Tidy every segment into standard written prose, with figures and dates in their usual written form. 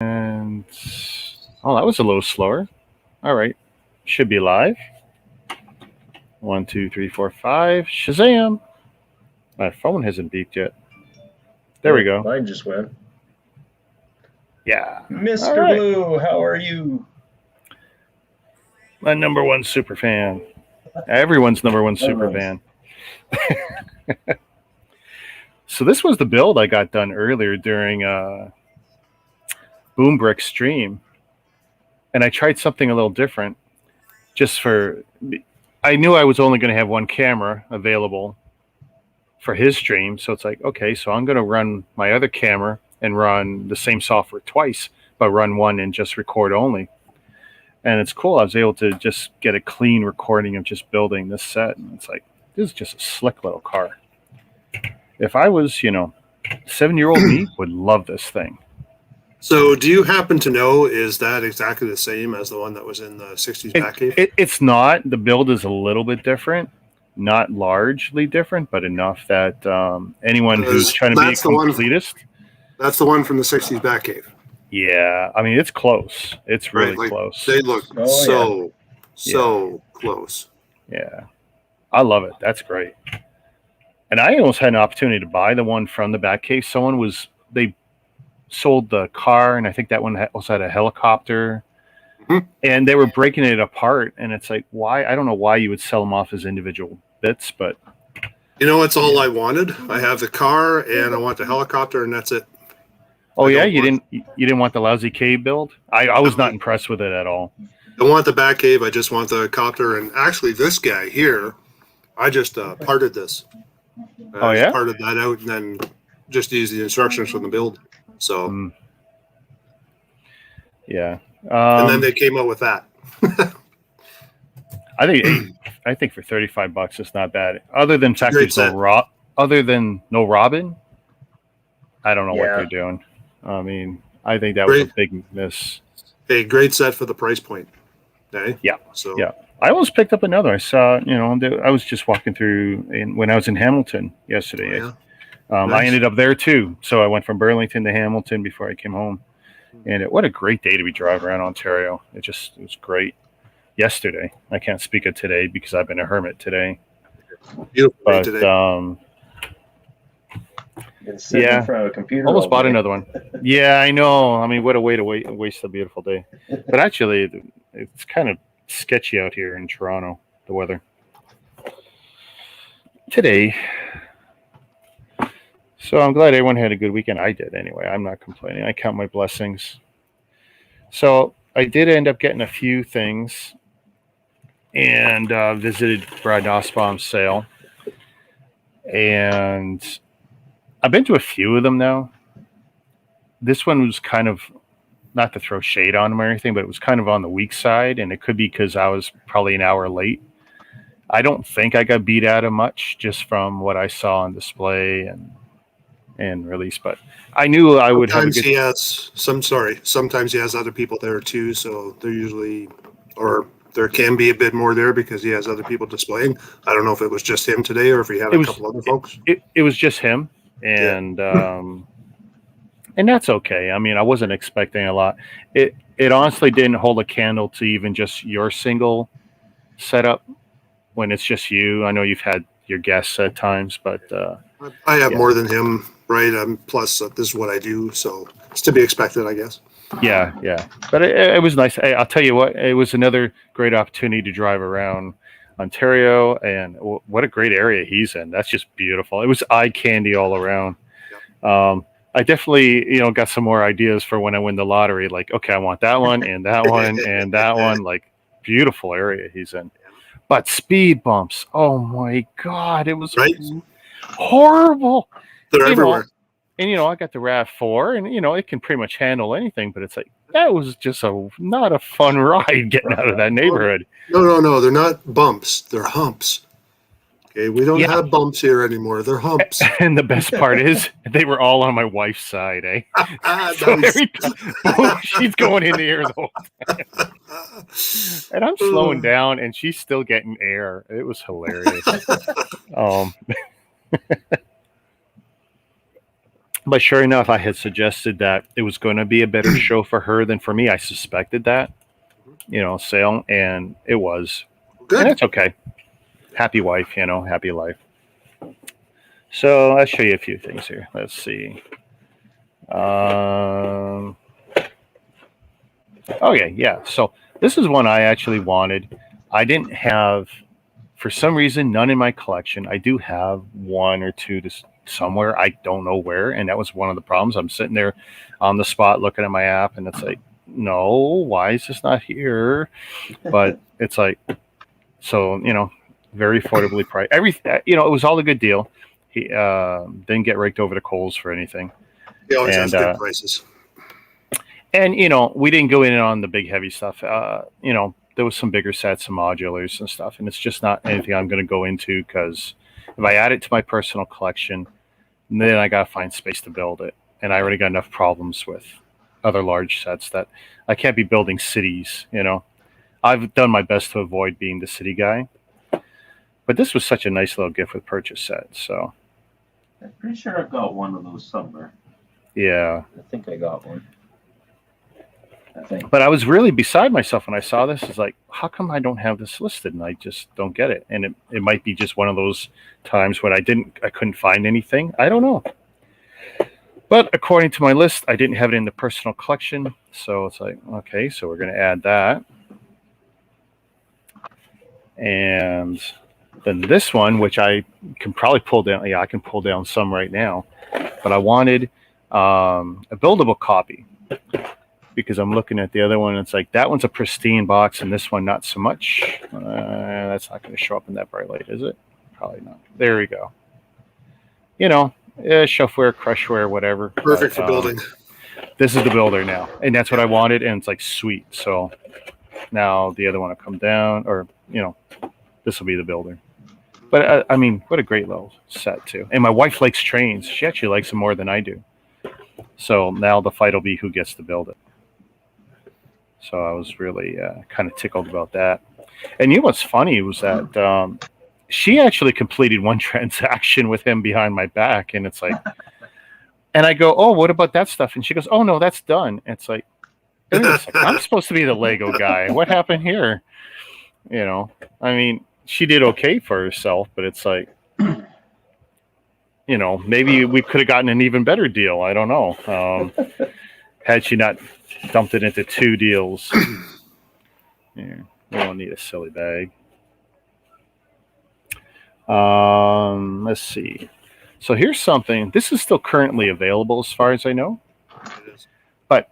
And oh, that was a little slower. All right, should be live. 1, 2, 3, 4, 5. Shazam! My phone hasn't beeped yet. There we go. Mine just went. Yeah. Mr. Right. Blue, how are you? My number one super fan. Everyone's number one super fan. So this was the build I got done earlier during Brik stream, and I tried something a little different. Just for, I knew I was only going to have one camera available for his stream, so it's like, okay, so I'm going to run my other camera and run the same software twice, but run one and just record only. And it's cool. I was able to just get a clean recording of just building this set, and it's like, this is just a slick little car. If I was, 7-year-old me would love this thing. So do you happen to know, is that exactly the same as the one that was in the 60s Batcave? It's not. The build is a little bit different. Not largely different, but enough that anyone who's trying to be a completist. That's the one from the 60s Batcave. Yeah. I mean, it's close. It's really close. They look so close. Yeah. I love it. That's great. And I almost had an opportunity to buy the one from the Batcave. They sold the car, and I think that one also had a helicopter. Mm-hmm. And they were breaking it apart, and it's like, why? I don't know why you would sell them off as individual bits, but it's all I wanted. I have the car, and I want the helicopter, and that's it. Oh yeah, you didn't want the lousy cave build? I was not impressed with it at all. I want the Batcave. I just want the copter, and actually, this guy here, I just parted this. Parted that out, and then just used the instructions from the build. So, yeah. And then they came out with that. I think for $35 it's not bad. Other than fact there's no Robin, I don't know what they're doing. I mean, I think that was a big miss. A great set for the price point. Okay? Yeah. So yeah. I almost picked up another. I saw, I was just walking through when I was in Hamilton yesterday. Nice. I ended up there too. So I went from Burlington to Hamilton before I came home. And what a great day to be driving around Ontario. It was great. Yesterday. I can't speak of today because I've been a hermit today. Beautiful day today. Been sitting in front of a computer. Almost bought another one. Yeah, I know. I mean, what a way to waste a beautiful day. But actually, it's kind of sketchy out here in Toronto, the weather. Today. So I'm glad everyone had a good weekend. I did anyway. I'm not complaining. I count my blessings. So I did end up getting a few things and visited Brad Nussbaum's sale. And I've been to a few of them now. This one was kind of, not to throw shade on them or anything, but it was kind of on the weak side. And it could be because I was probably an hour late. I don't think I got beat out of much just from what I saw on display and release, but I knew I would have a good... Sometimes he has other people there too, so they're usually, or there can be a bit more there because he has other people displaying. I don't know if it was just him today or if he had a couple other folks. It was just him, and and that's okay. I mean, I wasn't expecting a lot. It honestly didn't hold a candle to even just your single setup when it's just you. I know you've had your guests at times, but I have more than him. Right. Plus, this is what I do, so it's to be expected, I guess. Yeah. But it was nice. I'll tell you what, it was another great opportunity to drive around Ontario, and what a great area he's in. That's just beautiful. It was eye candy all around. Yep. I definitely, got some more ideas for when I win the lottery. Like, okay, I want that one and that one and that one. Like, beautiful area he's in. But speed bumps. Oh my God, it was horrible. They're everywhere. And I got the RAV4, and it can pretty much handle anything. But it's like that was just not a fun ride getting out of that neighborhood. No, they're not bumps. They're humps. Okay, we don't have bumps here anymore. They're humps. And the best part is they were all on my wife's side, eh? So every time she's going in the air the whole time. And I'm slowing down, and she's still getting air. It was hilarious. But sure enough, I had suggested that it was going to be a better show for her than for me. I suspected that, sale, and it was. Good. And that's okay. Happy wife, happy life. So I'll show you a few things here. Let's see. Okay, yeah. So this is one I actually wanted. I didn't have, for some reason, none in my collection. I do have one or two somewhere. I don't know where, and that was one of the problems. I'm sitting there on the spot looking at my app, and it's like, no, why is this not here? But it's like, so very affordably priced. It was all a good deal. He didn't get raked over the coals for anything. He always has good prices. And we didn't go in on the big heavy stuff. There was some bigger sets, some modulars and stuff, and it's just not anything I'm going to go into, because if I add it to my personal collection, then I got to find space to build it, and I already got enough problems with other large sets that I can't be building cities. I've done my best to avoid being the city guy, but this was such a nice little gift with purchase set. So I'm pretty sure I've got one of those somewhere. Yeah, I think I got one. But I was really beside myself when I saw this. It's like, how come I don't have this listed? And I just don't get it. And it might be just one of those times when I couldn't find anything. I don't know. But according to my list, I didn't have it in the personal collection. So it's like, okay, so we're going to add that. And then this one, which I can probably pull down. Yeah, I can pull down some right now. But I wanted a buildable copy, because I'm looking at the other one. It's like, that one's a pristine box, and this one not so much. That's not going to show up in that bright light, is it? Probably not. There we go. Shelfware, crushware, whatever. Perfect for building. This is the builder now, and that's what I wanted, and it's like, sweet. So now the other one will come down, or this will be the builder. But I mean, what a great little set too. And my wife likes trains. She actually likes them more than I do. So now the fight will be who gets to build it. So I was really kind of tickled about that. And what's funny was that she actually completed one transaction with him behind my back. And it's like, and I go, oh, what about that stuff? And she goes, oh, no, that's done. And it's like, I'm supposed to be the Lego guy. What happened here? I mean, she did okay for herself, but it's like, maybe we could have gotten an even better deal. I don't know. Had she not dumped it into two deals. Yeah, we don't need a silly bag. Let's see. So here's something. This is still currently available as far as I know. But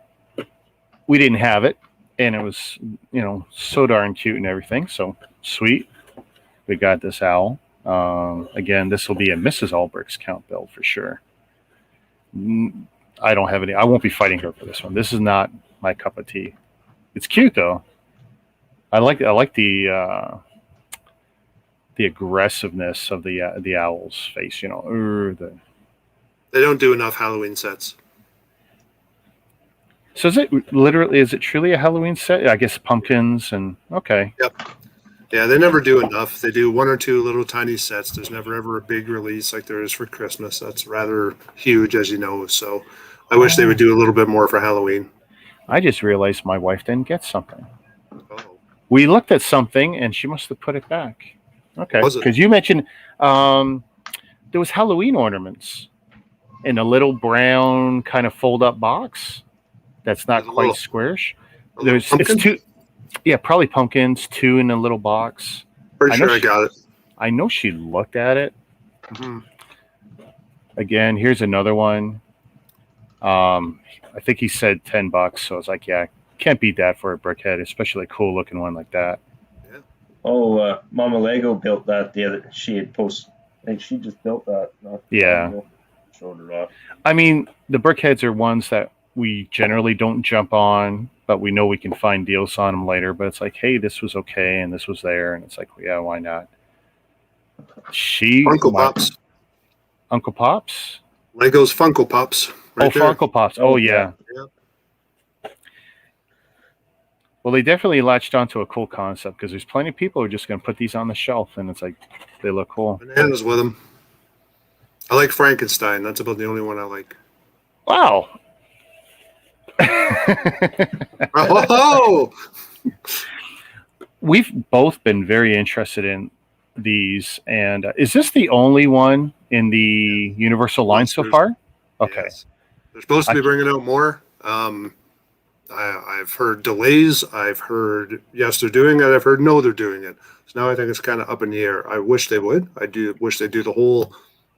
we didn't have it. And it was, so darn cute and everything. So sweet. We got this owl. Again, this will be a Mrs. Albrecht's count build for sure. I don't have any. I won't be fighting her for this one. This is not my cup of tea. It's cute though. I like the aggressiveness of the owl's face. They don't do enough Halloween sets. So is it truly a Halloween set? I guess pumpkins and okay. Yep. Yeah, they never do enough. They do one or two little tiny sets. There's never ever a big release like there is for Christmas. That's rather huge, as you know. So I wish they would do a little bit more for Halloween. I just realized my wife didn't get something. Oh. We looked at something and she must have put it back. Okay. Because you mentioned there was Halloween ornaments in a little brown kind of fold-up box that's not quite squarish. It's two. Yeah, probably pumpkins, two in a little box. Pretty sure I got it. I know she looked at it. Mm-hmm. Again, here's another one. I think he said $10, so I was like, yeah, can't beat that for a brickhead, especially a cool looking one like that. Yeah. Oh, Mama Lego built that she had posted. I think she just built that. Yeah. Showed her off. I mean, the brickheads are ones that we generally don't jump on, but we know we can find deals on them later. But it's like, hey, this was okay, and this was there, and it's like, yeah, why not? Funko Pops. Uncle Pops? Lego's Funko Pops. Right there. Funko Pops. Oh, yeah. Well, they definitely latched onto a cool concept, because there's plenty of people who are just going to put these on the shelf, and it's like, they look cool. Bananas with them. I like Frankenstein. That's about the only one I like. Wow. Oh, We've both been very interested in these. And is this the only one in the Universal line so far? Okay. yes. They're supposed to be bringing out more. I've heard delays. I've heard yes, they're doing it. I've heard no, they're doing it. So now I think it's kind of up in the air. I wish they would. I do wish they do the whole,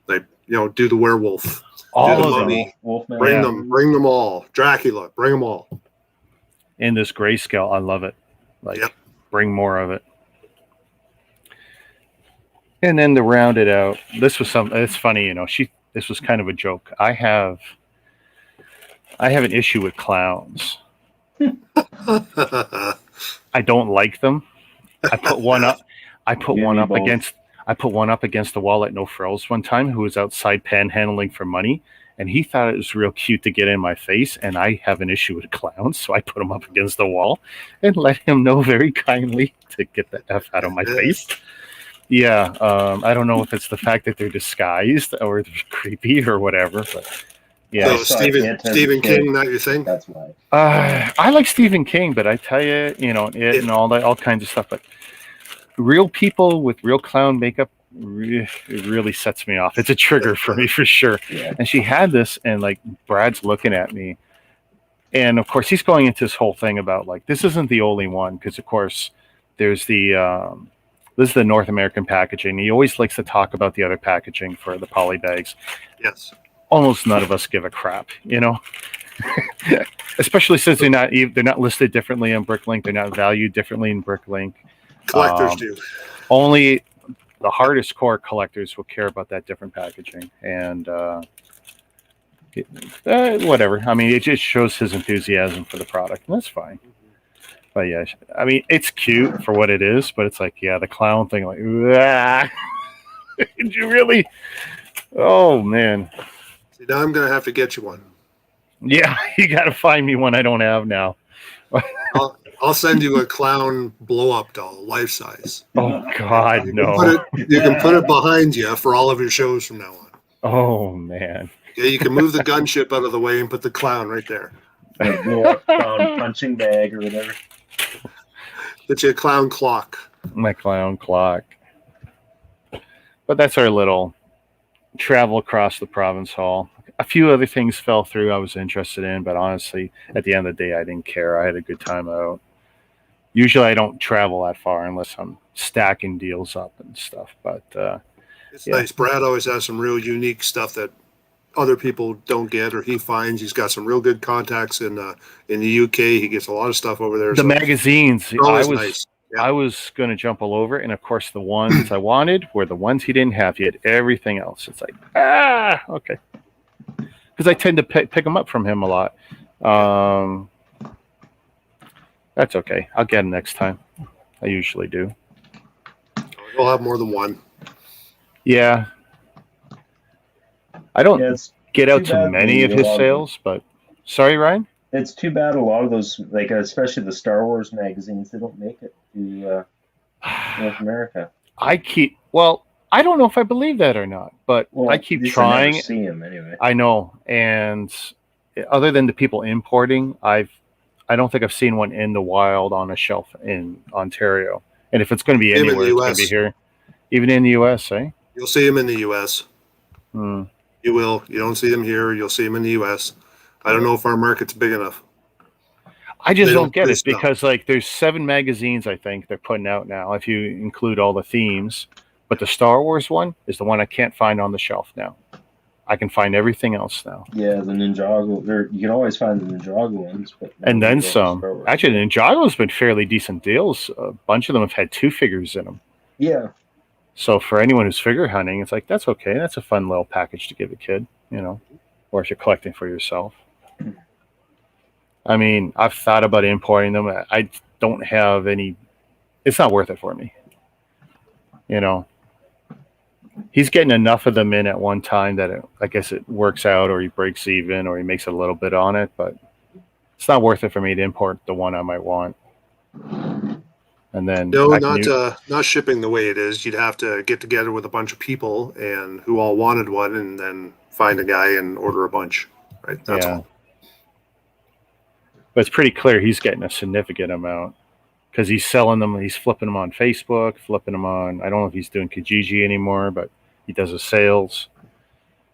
like, do the werewolf, All do the of them. mummy, Wolfman. bring them all. Dracula, bring them all. In this grayscale, I love it. Like, Yep. Bring more of it. And then to round it out, this was it's funny, this was kind of a joke. I have an issue with clowns. I don't like them. I put one up against the wall at No Frills one time, who was outside panhandling for money, and he thought it was real cute to get in my face, and I have an issue with clowns, so I put him up against the wall and let him know very kindly to get the F out of my face. Yeah, I don't know if it's the fact that they're disguised or they're creepy or whatever, but yeah. So Stephen King, not your thing? That's why. I like Stephen King, but I tell you, and all kinds of stuff. But real people with real clown makeup, it really sets me off. It's a trigger for me for sure. Yeah. And she had this, and like Brad's looking at me, and of course he's going into this whole thing about like this isn't the only one, because of course there's the this is the North American packaging. He always likes to talk about the other packaging for the poly bags. Yes. Almost none of us give a crap, especially since they're not listed differently on BrickLink. They're not valued differently in BrickLink. Collectors do. Only the hardest core collectors will care about that different packaging, and whatever. I mean, it just shows his enthusiasm for the product, and that's fine. But yeah, I mean, it's cute for what it is, but it's like, yeah, the clown thing, like, did you really? Oh man. See, now I'm gonna have to get you one. Yeah, you got to find me one I don't have now. I'll send you a clown blow-up doll, life size. Oh God, no! You can put it behind you for all of your shows from now on. Oh man! Yeah, you can move the gunship out of the way and put the clown right there. Like blow-up clown punching bag or whatever. Get you a clown clock. My clown clock. But that's our little travel across the province hall. A few other things fell through I was interested in, but honestly, at the end of the day, I didn't care. I had a good time out. Usually I don't travel that far unless I'm stacking deals up and stuff. But it's nice. Brad always has some real unique stuff that other people don't get, or he finds. He's got some real good contacts in the UK. He gets a lot of stuff over there. The magazines, nice. Yeah. I was going to jump all over, and of course the ones I wanted were the ones he didn't have. He had everything else. It's like, okay. Because I tend to pick them up from him a lot. That's okay. I'll get them next time. I usually do. We'll have more than one. Yeah. I don't get out to many of his sales, but sorry, Ryan? It's too bad a lot of those, like especially the Star Wars magazines, they don't make it to North America. I don't know if I believe that or not, but I keep trying. I never see them anyway. I know, and other than the people importing, I don't think I've seen one in the wild on a shelf in Ontario. And if it's going to be anywhere, it's going to be here, even in the U.S. You'll see them in the U.S. Hmm. You will. You don't see them here. You'll see them in the U.S. I don't know if our market's big enough. I just don't get it because there's 7 magazines I think they're putting out now, if you include all the themes. But the Star Wars one is the one I can't find on the shelf now. I can find everything else now. Yeah, the Ninjago. You can always find the Ninjago ones, and then some. Actually, the Ninjago's been fairly decent deals. A bunch of them have had 2 figures in them. Yeah. So for anyone who's figure hunting, it's like that's okay. That's a fun little package to give a kid, or if you're collecting for yourself. I mean, I've thought about importing them. I don't have any. It's not worth it for me. He's getting enough of them in at one time that I guess it works out, or he breaks even, or he makes a little bit on it. But it's not worth it for me to import the one I might want. And then not shipping the way it is. You'd have to get together with a bunch of people and who all wanted one, and then find a guy and order a bunch. right? That's all. But it's pretty clear he's getting a significant amount because he's selling them. He's flipping them on Facebook, flipping them on. I don't know if he's doing Kijiji anymore, but he does his sales.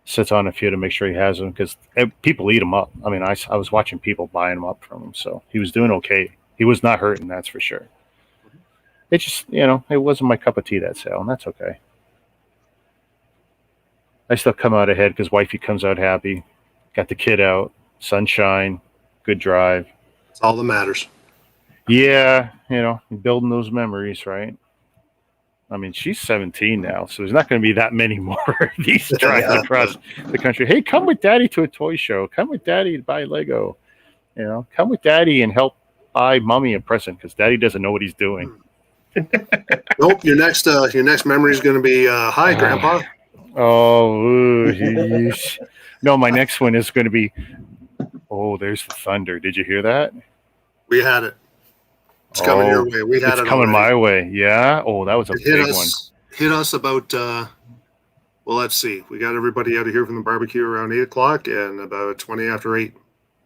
Sits on a few to make sure he has them because people eat them up. I mean, I was watching people buying them up from him, so he was doing okay. He was not hurting, that's for sure. It just, it wasn't my cup of tea, that sale, and that's okay. I still come out ahead because wifey comes out happy. Got the kid out, sunshine, good drive. That's all that matters. Yeah, building those memories, right? I mean, she's 17 now, so there's not going to be that many more of these drives across the country. Hey, come with Daddy to a toy show. Come with Daddy to buy Lego. Come with Daddy and help buy Mommy a present because Daddy doesn't know what he's doing. Nope. Your next memory is going to be hi, Grandpa. Oh, no! My next one is going to be. Oh, there's the thunder. Did you hear that? We had it. It's coming your way. We had it. It's coming my way. Yeah. Oh, that was a big one. Hit us about. Well, let's see. We got everybody out of here from the barbecue around 8:00, and about 20 after 8,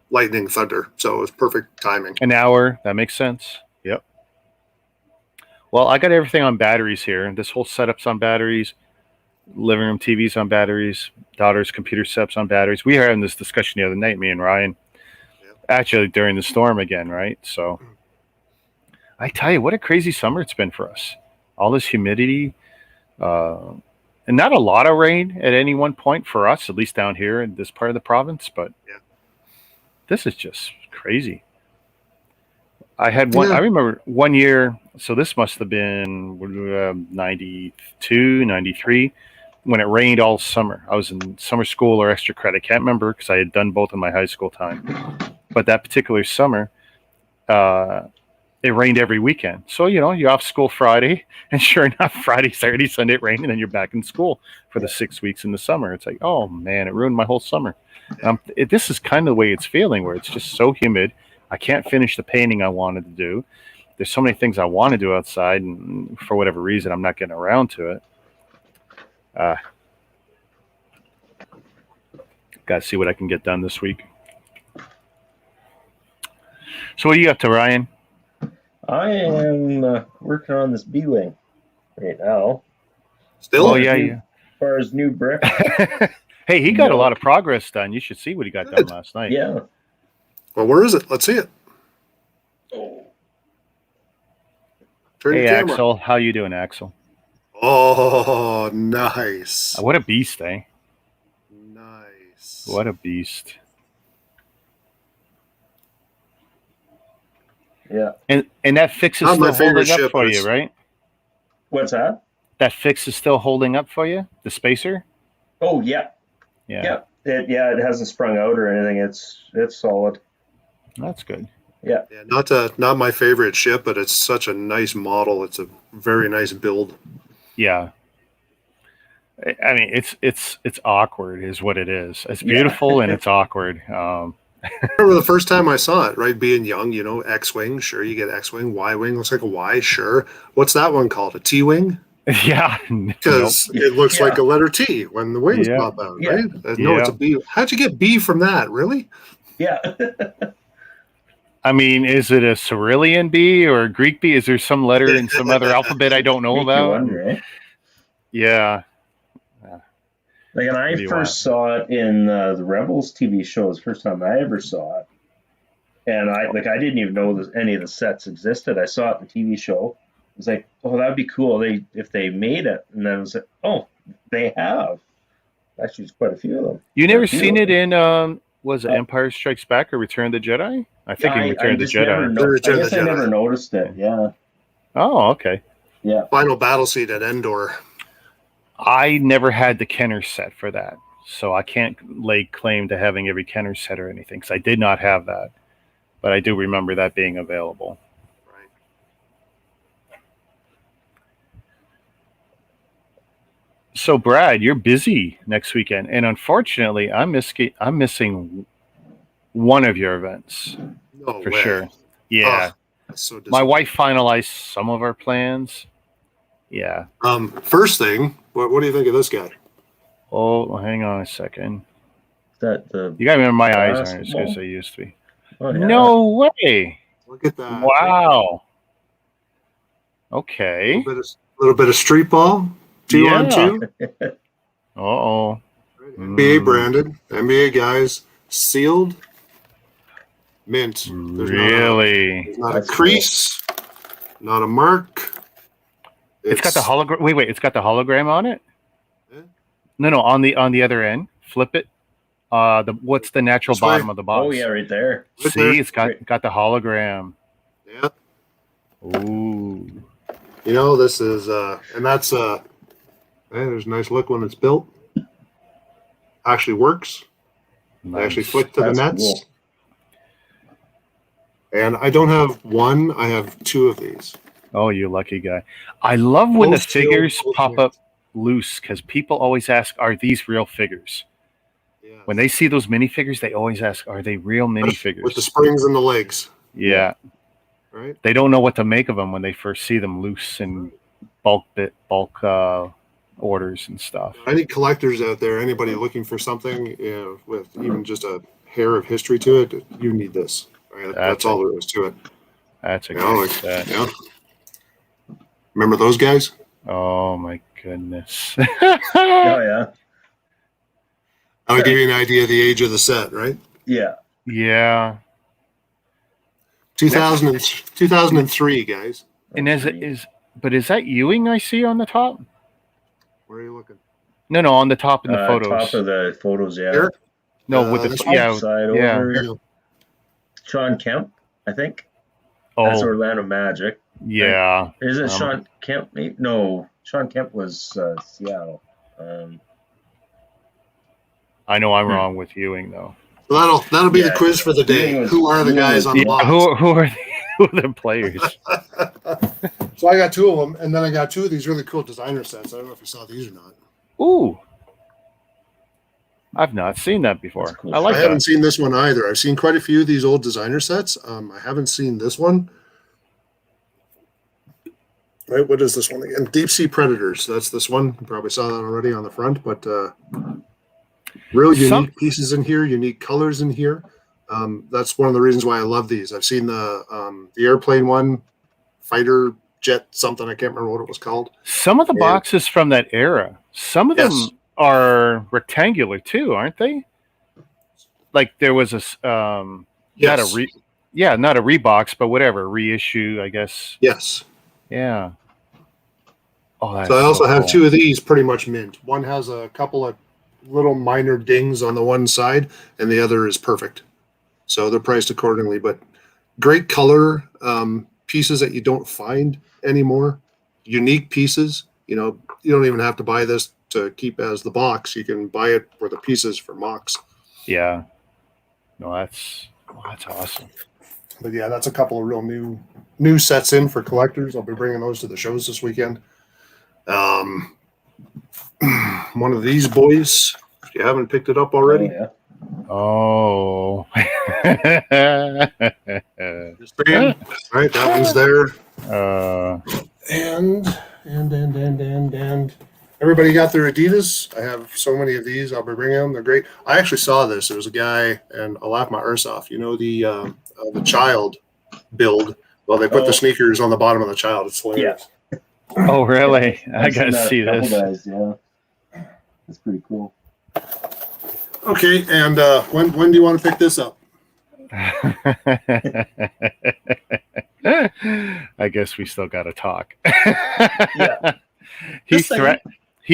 lightning thunder. So it was perfect timing. An hour. That makes sense. Yep. Well, I got everything on batteries here. This whole setup's on batteries. Living room TV's on batteries. Daughter's computer setup's on batteries. We were having this discussion the other night, me and Ryan. Yep. Actually, during the storm again, right? So, I tell you, what a crazy summer it's been for us. All this humidity, and not a lot of rain at any one point for us, at least down here in this part of the province. But this is just crazy. I had one. I remember one year. So this must have been 92, 93. When it rained all summer. I was in summer school or extra credit. Can't remember because I had done both in my high school time. But that particular summer, it rained every weekend. So, you're off school Friday, and sure enough, Friday, Saturday, Sunday it rained, and then you're back in school for the 6 weeks in the summer. It's like, oh man, it ruined my whole summer. This is kind of the way it's feeling, where it's just so humid. I can't finish the painting I wanted to do. There's so many things I want to do outside, and for whatever reason, I'm not getting around to it. Got to see what I can get done this week. So what are you up to, Ryan? I am working on this B-Wing right now. Still? Oh, yeah. As far as new brick. Hey, he got a lot of progress done. You should see what he got done last night. Yeah. Well, where is it? Let's see it. Turn hey, your camera. Axel. How you doing, Axel? Oh, nice. What a beast, eh? Nice. What a beast. Yeah. And that fix is Not my still favorite holding up ship, for but you, right? What's that? That fix is still holding up for you? The spacer? Oh, yeah. Yeah. It hasn't sprung out or anything. It's solid. That's good. Yeah. Not my favorite ship, but it's such a nice model. It's a very nice build. Yeah. I mean, it's awkward is what it is. It's beautiful and it's awkward. I remember the first time I saw it, right? Being young, X-Wing. Sure, you get X-Wing. Y-Wing looks like a Y. Sure. What's that one called? A T-Wing? Yeah. Because it looks like a letter T when the wings pop out, right? No, it's a B. How'd you get B from that? Really? Yeah. I mean, is it a Cyrillian B or a Greek B? Is there some letter in some other alphabet I don't know about? Wonder, eh? Yeah. Like, when I first saw it in the Rebels TV show, the first time I ever saw it, and I didn't even know any of the sets existed. I saw it in the TV show. It was like, oh, that'd be cool if they made it. And then I was like, oh, they have. Actually, there's quite a few of them. You never seen it in was it Empire Strikes Back or Return of the Jedi? I think in Return of the Jedi. I guess I never noticed it. Yeah. Oh, okay. Yeah. Final battle scene at Endor. I never had the Kenner set for that, so I can't lay claim to having every Kenner set or anything, because I did not have that. But I do remember that being available. Right. So, Brad, you're busy next weekend, and unfortunately, I'm missing one of your events. No for way. Sure. Yeah. So my wife finalized some of our plans. Yeah. First thing, what do you think of this guy? Oh, hang on a second. That the You gotta remember, my eyes aren't as good as they used to be. Oh, yeah. No way! Look at that! Wow. Okay. A little bit of street ball. 2-on-2. Uh-oh. NBA branded. NBA guys sealed. Mint. Really? There's not a crease. Cool. Not a mark. It's got the hologram. Wait. It's got the hologram on it. Yeah. No. On the other end. Flip it. What's the natural bottom of the box? Oh yeah, right there. See, it's got the hologram. Yeah. Ooh. You know, this is and that's hey, there's a nice look when it's built. Actually works. Nice. They actually flick to the nets. Cool. And I don't have one, I have 2 of these. Oh, you lucky guy. I love when the figures pop up loose, because people always ask, are these real figures? Yes. When they see those minifigures, they always ask, are they real minifigures? With the springs and the legs. Yeah. Right. They don't know what to make of them when they first see them loose in bulk orders and stuff. Any collectors out there, anybody looking for something with even just a hair of history to it, you need this. Right? That's all there is to it. That's a great set. Yeah. Remember those guys? Oh my goodness. Oh yeah. I'll give you an idea of the age of the set, right? Yeah. Yeah. 2003, guys. And is that Ewing I see on the top? Where are you looking? No, on the top in the photos. Top of the photos, yeah. Here? No, with the side over. Sean Kemp, I think. Oh, that's Orlando Magic. Yeah. Right? Is it Sean Kemp? No, Sean Kemp was Seattle. I know I'm wrong with Ewing though. Well, that'll be the quiz for the day. Who are the guys on the box? Who are the players? So I got 2 of them, and then I got 2 of these really cool designer sets. I don't know if you saw these or not. Ooh. I've not seen that before. Cool. I haven't seen this one either. I've seen quite a few of these old designer sets. I haven't seen this one. Right, what is this one again? Deepsea Predators. That's this one. You probably saw that already on the front, but real unique pieces in here, unique colors in here. That's one of the reasons why I love these. I've seen the airplane one, fighter jet something. I can't remember what it was called. Some of the boxes from that era, some of them are rectangular too, aren't they? Like there was a not a Rebox, but whatever, reissue, I guess. Yes. Yeah. Oh, that's so I also have 2 of these pretty much mint. One has a couple of little minor dings on the one side, and the other is perfect. So they're priced accordingly, but great color pieces that you don't find anymore. Unique pieces. You know, you don't even have to buy this to keep as the box. You can buy it for the pieces for mocks. Yeah. No, that's awesome. But yeah, that's a couple of real new sets in for collectors. I'll be bringing those to the shows this weekend. One of these boys, if you haven't picked it up already. Oh. Just saying. Right, that one's there. And everybody got their Adidas. I have so many of these. I'll be bringing them. They're great. I actually saw this. There was a guy, and I'll laugh my arse off. You know the child build. Well, they put the sneakers on the bottom of the child. It's hilarious. Yeah. Oh, really? I gotta see this. Guys, yeah, that's pretty cool. Okay, and when do you want to pick this up? I guess we still got to talk. Yeah. He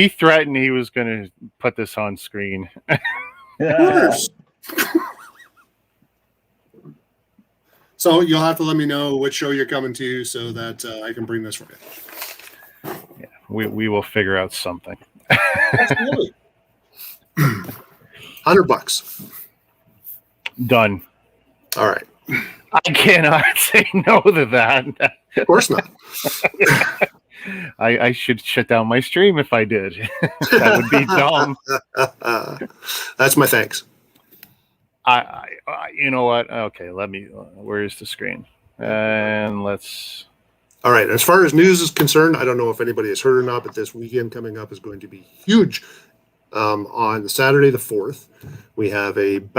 threatened he was going to put this on screen. So you'll have to let me know which show you're coming to so that I can bring this for you. Yeah, we will figure out something. Absolutely. $100. Done. All right. I cannot say no to that. Of course not. I should shut down my stream if I did. That would be dumb. That's my thanks. I you know what? Okay, where's the screen? And let's. All right. As far as news is concerned, I don't know if anybody has heard or not, but this weekend coming up is going to be huge. On Saturday the 4th, we have instead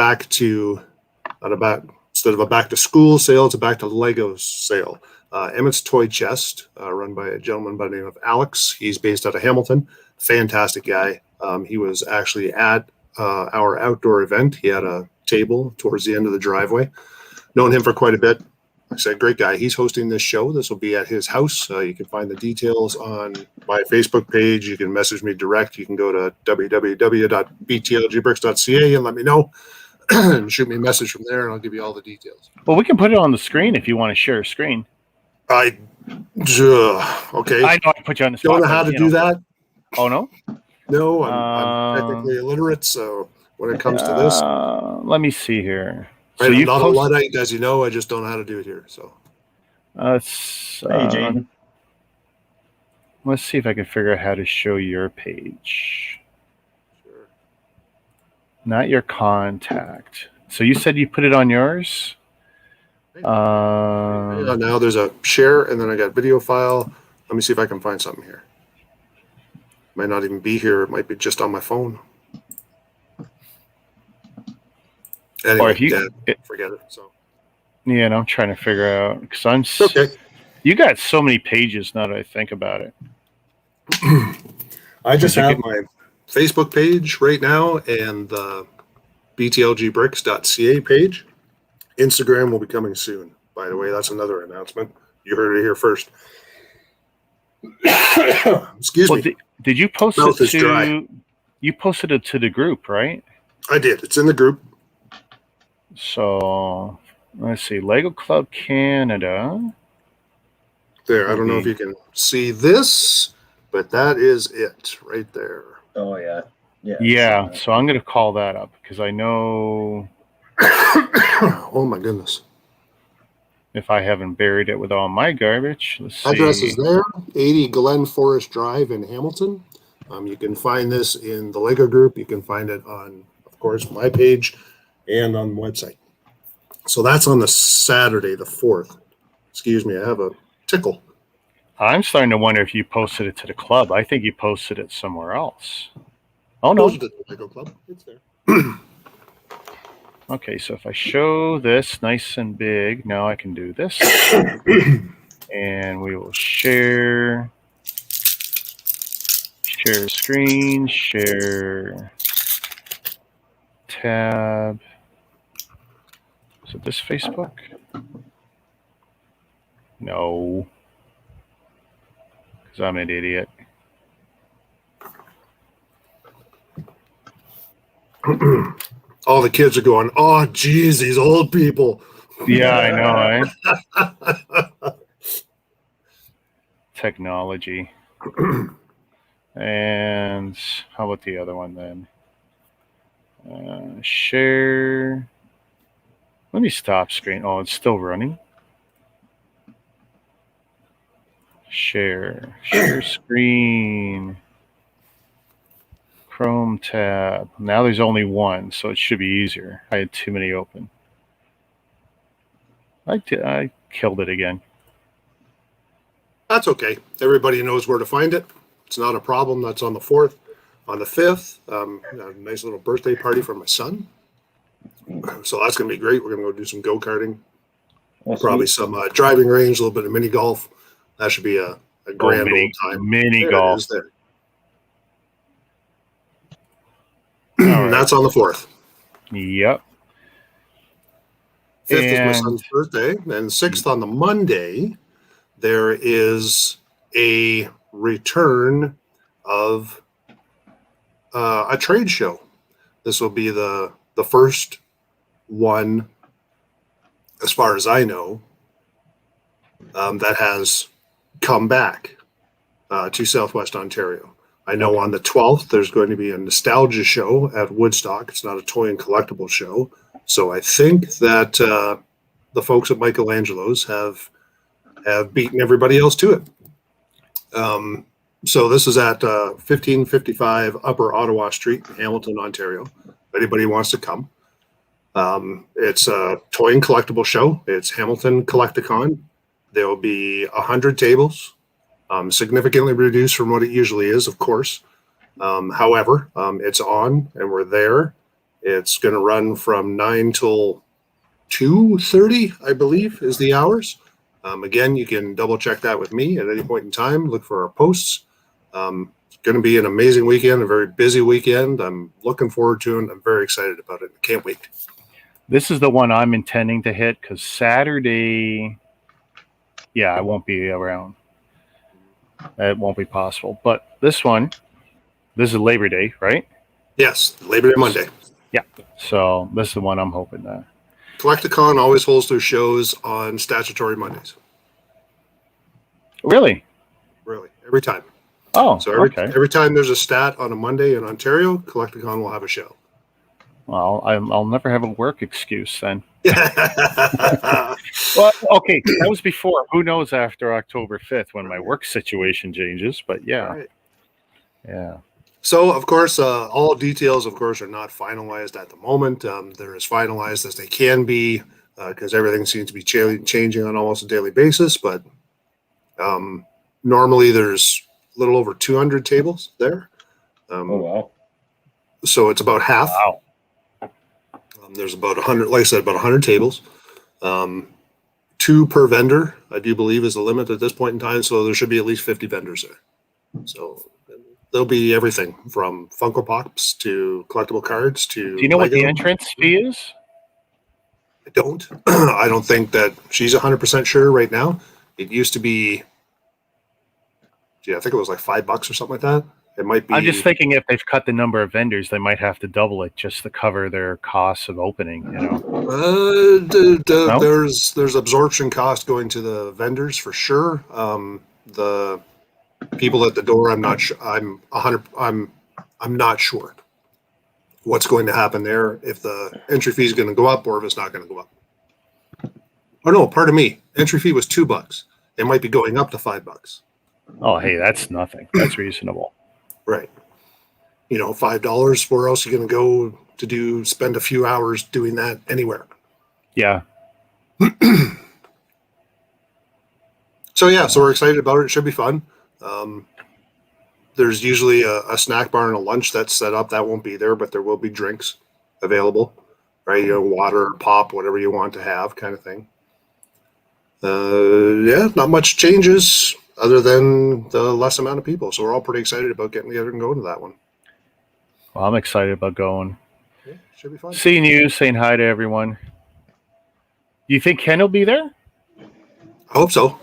of a back to school sale, it's a back to Legos sale. Emmett's Toy Chest, run by a gentleman by the name of Alex. He's based out of Hamilton. Fantastic guy. He was actually at our outdoor event. He had a table towards the end of the driveway. Known him for quite a bit. Like I said, great guy. He's hosting this show. This will be at his house. You can find the details on my Facebook page. You can message me direct. You can go to www.BTLGbricks.ca and let me know and shoot me a message from there, and I'll give you all the details. Well, we can put it on the screen if you want to share a screen. Okay. I know I put you on the spot. Don't know how to do that. Oh, no? No, I'm technically illiterate, so when it comes to this. Let me see here. So I'm not a Luddite, as you know. I just don't know how to do it here. So, hey, Jaden. Let's see if I can figure out how to show your page. Sure. Not your contact. So you said you put it on yours? Now there's a share, and then I got video file. Let me see if I can find something here. Might not even be here. It might be just on my phone. Anyway, or if you forget it. So yeah, I'm trying to figure out because okay. You got so many pages now that I think about it. I just have my Facebook page right now and the BTLGbricks.ca page. Instagram will be coming soon. By the way, that's another announcement. You heard it here first. Excuse me. Did you post Mouth it is dry. You posted it to the group, right? I did. It's in the group. So let's see. Lego Club Canada. There. I don't know if you can see this, but that is it right there. Oh, yeah. Yeah. So I'm going to call that up because I know. Oh, my goodness. If I haven't buried it with all my garbage. Let's see. Address is there, 80 Glen Forest Drive in Hamilton. You can find this in the Lego group. You can find it on, of course, my page and on the website. So that's on the Saturday, the 4th. Excuse me, I have a tickle. I'm starting to wonder if you posted it to the club. I think you posted it somewhere else. Oh, no. Posted it to the Lego Club. It's there. Okay, so if I show this nice and big, now I can do this. And we will share screen, share tab. Is it this Facebook? No. Because I'm an idiot. All the kids are going, oh, geez, these old people. Yeah, I know, eh? Technology. And how about the other one then? Share. Let me stop screen. Oh, it's still running. Share screen. Chrome tab. Now there's only one, so it should be easier. I had too many open. I killed it again. That's okay. Everybody knows where to find it. It's not a problem. That's on the 4th. On the 5th, a nice little birthday party for my son. So that's going to be great. We're going to go do some go-karting. Probably some driving range, a little bit of mini golf. That should be a grand old time. Mini golf. Right. That's on the 4th. Yep. 5th is my son's birthday. And 6th on the Monday, there is a return of a trade show. This will be the first one, as far as I know, that has come back to Southwest Ontario. I know on the 12th, there's going to be a nostalgia show at Woodstock. It's not a toy and collectible show. So I think that the folks at Michelangelo's have beaten everybody else to it. So this is at 1555 Upper Ottawa Street in Hamilton, Ontario. If anybody wants to come. It's a toy and collectible show. It's Hamilton Collecticon. There will be 100 tables. Significantly reduced from what it usually is, of course. However, it's on and we're there. It's going to run from 9 till 2:30, I believe, is the hours. Again, you can double check that with me at any point in time. Look for our posts. It's going to be an amazing weekend, a very busy weekend. I'm looking forward to it. I'm very excited about it. Can't wait. This is the one I'm intending to hit because Saturday, I won't be around. It won't be possible. But this is Labor Day, right? Yes, Labor Day Monday. Yeah. So this is the one I'm hoping that. Collecticon always holds their shows on statutory Mondays. Really? Really, every time. Oh, so okay. Every time there's a stat on a Monday in Ontario, Collecticon will have a show. Well, I'll never have a work excuse then. Well, okay, that was before. Who knows after October 5th when my work situation changes? But yeah, right. Yeah. So, of course, all details, of course, are not finalized at the moment. They're as finalized as they can be because everything seems to be changing on almost a daily basis. But normally there's a little over 200 tables there. Oh, wow. So it's about half. Wow. There's about 100, like I said, about 100 tables. 2 per vendor, I do believe, is the limit at this point in time. So there should be at least 50 vendors there. So there'll be everything from Funko Pops to collectible cards to. Do you know Lego. what the entrance fee is? I don't. I don't think that she's 100% sure right now. It used to be. I think it was like $5 or something like that. It might be. I'm just thinking if they've cut the number of vendors, they might have to double it just to cover their costs of opening. No? There's absorption cost going to the vendors for sure. The people at the door, I'm not sure. I'm not sure what's going to happen there. If the entry fee is going to go up or if it's not going to go up. Oh no, pardon me. Entry fee was $2. It might be going up to $5. Oh, hey, that's nothing. That's reasonable. Right. $5. Where else are you going to go to spend a few hours doing that anywhere? Yeah. So we're excited about it. It should be fun. There's usually a snack bar and a lunch that's set up. That won't be there, but there will be drinks available, right? Water, pop, whatever you want to have, kind of thing. Not much changes other than the less amount of people. So we're all pretty excited about getting together and going to that one. Well, I'm excited about going. Yeah, should be fun. Seeing you, saying hi to everyone. Do you think Ken will be there? I hope so.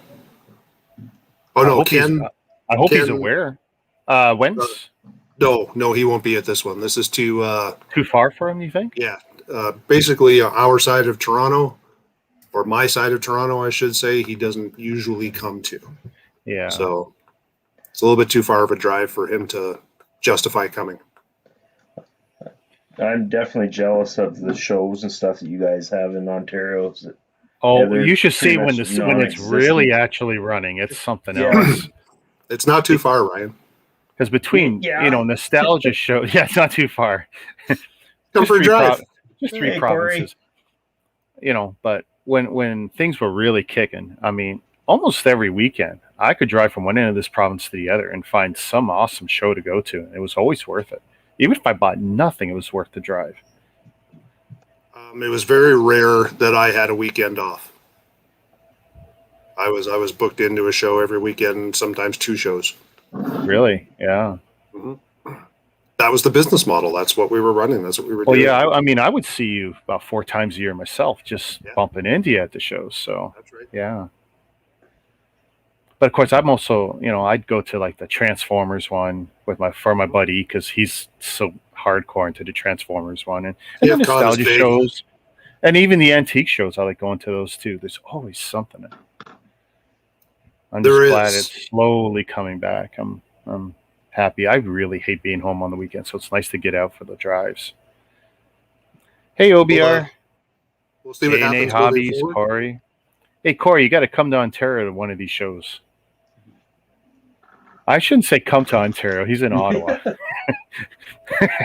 Oh, no, Ken. I hope he's aware. When's? No, he won't be at this one. This is too far for him, you think? Yeah. Basically, our side of Toronto, or my side of Toronto, I should say, he doesn't usually come to. Yeah. So it's a little bit too far of a drive for him to justify coming. I'm definitely jealous of the shows and stuff that you guys have in Ontario. You should see when it's really actually running. It's something else. It's not too far, Ryan. Because between nostalgia shows, it's not too far. Come for a drive. Just 3 provinces. But when things were really kicking, I mean, almost every weekend, I could drive from one end of this province to the other and find some awesome show to go to. It was always worth it. Even if I bought nothing, it was worth the drive. It was very rare that I had a weekend off. I was booked into a show every weekend, sometimes 2 shows. Really? Yeah. Mm-hmm. That was the business model. That's what we were running. That's what we were doing. Yeah. I mean, I would see you about 4 times a year myself, just bumping into you at the shows. So that's right. Yeah. But of course, I'm also, I'd go to like the Transformers one for my buddy because he's so hardcore into the Transformers one, and the nostalgia shows, and even the antique shows. I like going to those too. There's always something. I'm just glad it's slowly coming back. I'm happy. I really hate being home on the weekend, so it's nice to get out for the drives. Hey, OBR. We'll see what happens. Hobbies, Corey. Hey, Corey, you got to come to Ontario to one of these shows. I shouldn't say come to Ontario. He's in Ottawa.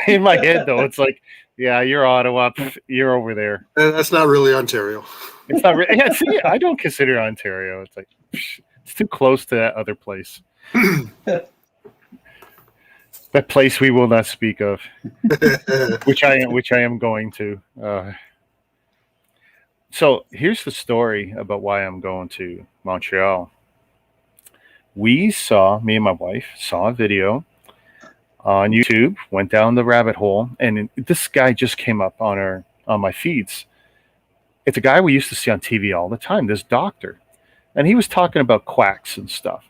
In my head, though, it's like, yeah, you're Ottawa. You're over there. That's not really Ontario. It's not really. Yeah, see, I don't consider Ontario. It's like it's too close to that other place. That place we will not speak of, which I am going to. So here's the story about why I'm going to Montreal. Me and my wife saw a video on YouTube, went down the rabbit hole, and this guy just came up on my feeds. It's a guy we used to see on TV all the time, this doctor. And he was talking about quacks and stuff.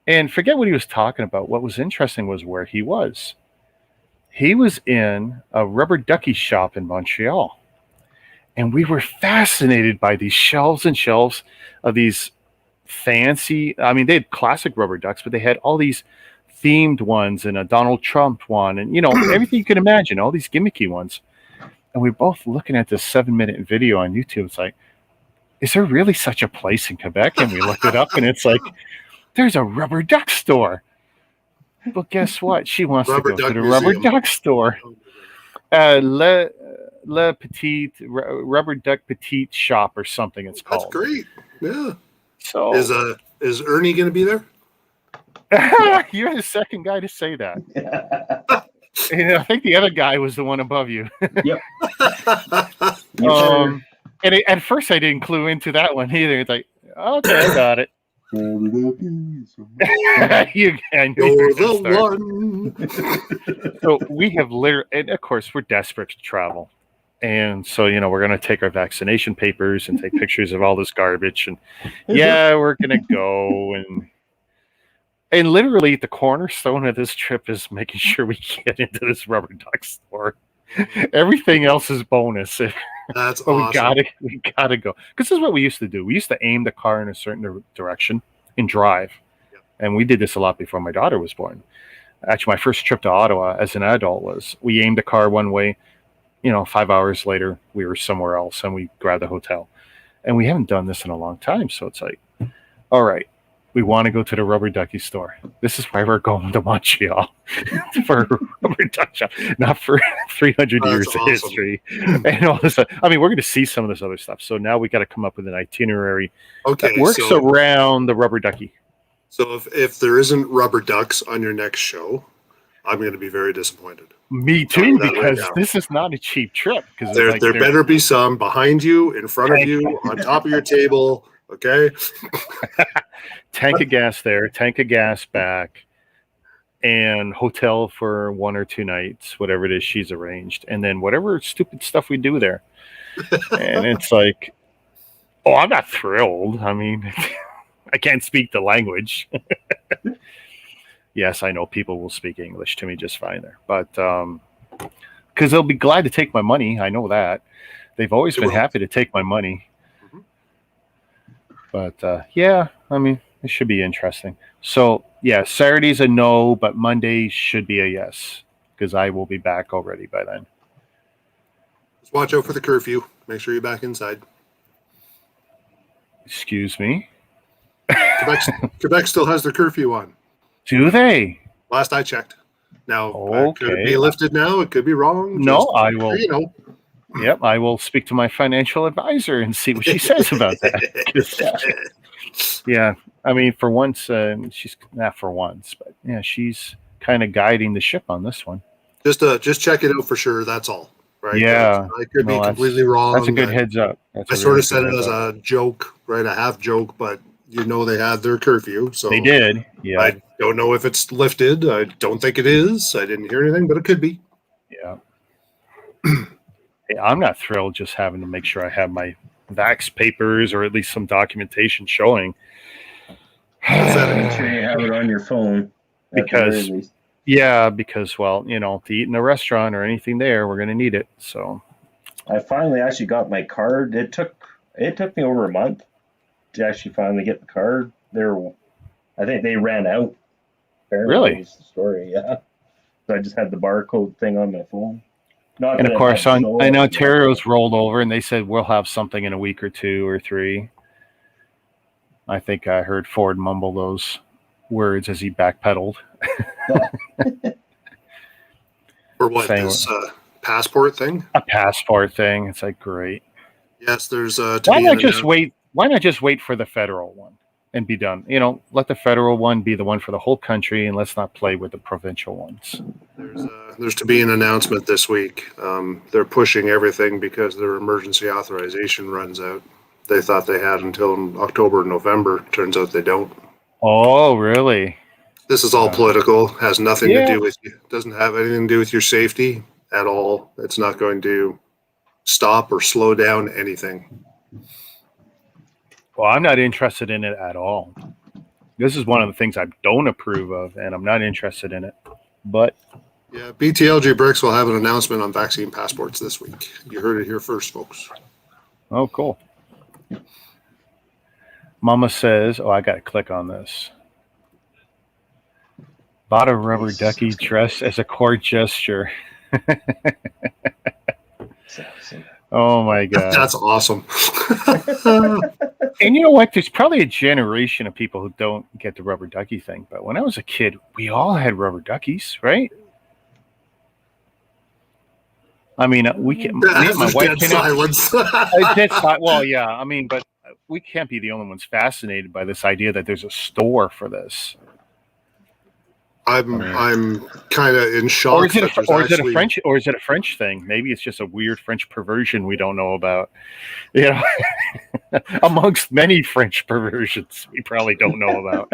And forget what he was talking about. What was interesting was where he was. He was in a rubber ducky shop in Montreal. And we were fascinated by these shelves and shelves of these fancy, I mean, they had classic rubber ducks, but they had all these themed ones and a Donald Trump one and, everything you can imagine, all these gimmicky ones. And we were both looking at this 7-minute video on YouTube. It's like, is there really such a place in Quebec? And we looked it up and it's like, there's a rubber duck store. But guess what? She wants to go to the rubber duck store. Le Petite Rubber Duck Petite Shop or something it's called. That's great. Yeah. So is Ernie going to be there? You're the second guy to say that. I think the other guy was the one above you. Yep. And at first I didn't clue into that one either. It's like, okay, I got it. You're the one. So we have literally, and of course, we're desperate to travel. And so, we're going to take our vaccination papers and take pictures of all this garbage. And we're going to go. And literally the cornerstone of this trip is making sure we get into this rubber duck store. Everything else is bonus. That's but awesome. We gotta go. Because this is what we used to do. We used to aim the car in a certain direction and drive. Yep. And we did this a lot before my daughter was born. Actually, my first trip to Ottawa as an adult was we aimed the car one way. 5 hours later, we were somewhere else and we grabbed a hotel. And we haven't done this in a long time. So it's like, all right, we want to go to the rubber ducky store. This is why we're going to Montreal for a rubber duck shop, not for 300 years of history and all this stuff. I mean, we're going to see some of this other stuff. So now we got to come up with an itinerary that works around the rubber ducky. So if there isn't rubber ducks on your next show, I'm going to be very disappointed. Me too, because this is not a cheap trip. Because there better be some behind you, in front of you, on top of your table. Okay. Tank of gas there, tank of gas back, and hotel for 1 or 2 nights, whatever it is she's arranged, and then whatever stupid stuff we do there. And it's like, I'm not thrilled. I mean, I can't speak the language. Yes, I know people will speak English to me just fine there, but because they'll be glad to take my money. I know that. They've always been happy to take my money. But I mean, it should be interesting. So Saturday's a no, but Monday should be a yes because I will be back already by then. Just watch out for the curfew. Make sure you're back inside. Excuse me? Quebec still has their curfew on. Do they? Last I checked. Now, could it be lifted now? It could be wrong. No, I will. Yep, I will speak to my financial advisor and see what she says about that. Yeah, I mean, for once, she's not for once, but she's kind of guiding the ship on this one. Just check it out for sure. That's all, right? Yeah, I could be completely wrong. That's a good heads up. I sort of said it as a joke, right? A half joke, but they had their curfew, so they did. Yeah, I don't know if it's lifted. I don't think it is. I didn't hear anything, but it could be. Yeah. I'm not thrilled just having to make sure I have my vax papers or at least some documentation showing. Make sure you have it on your phone. Because, well, to eat in a restaurant or anything there, we're going to need it. So I finally actually got my card. It took me over a month to actually finally get the card. I think they ran out. Apparently, really? Was the story, yeah. So I just had the barcode thing on my phone. And of course, I know Ontario's rolled over, and they said we'll have something in a week or 2 or 3. I think I heard Ford mumble those words as he backpedaled. For what? This passport thing? A passport thing. It's like great. Yes, there's. Why not just wait? Why not just wait for the federal one? and be done. Let the federal one be the one for the whole country, and let's not play with the provincial ones. There's to be an announcement this week. They're pushing everything because their emergency authorization runs out. They thought they had until October, November. Turns out they don't. Oh, really? This is all political. Has nothing to do with you. Doesn't have anything to do with your safety at all. It's not going to stop or slow down anything. Well, I'm not interested in it at all. This is one of the things I don't approve of, and I'm not interested in it. But yeah, BTLG Bricks will have an announcement on vaccine passports this week. You heard it here first, folks. Oh, cool. Mama says, I got to click on this. Bought a rubber ducky dress as a court gesture. Oh my God. That's awesome. And you know what? There's probably a generation of people who don't get the rubber ducky thing. But when I was a kid, we all had rubber duckies, right? I mean, me and my wife silence. Well, yeah. I mean, but we can't be the only ones fascinated by this idea that there's a store for this. I'm kind of in shock. Or is it a French thing? Maybe it's just a weird French perversion we don't know about. Amongst many French perversions we probably don't know about.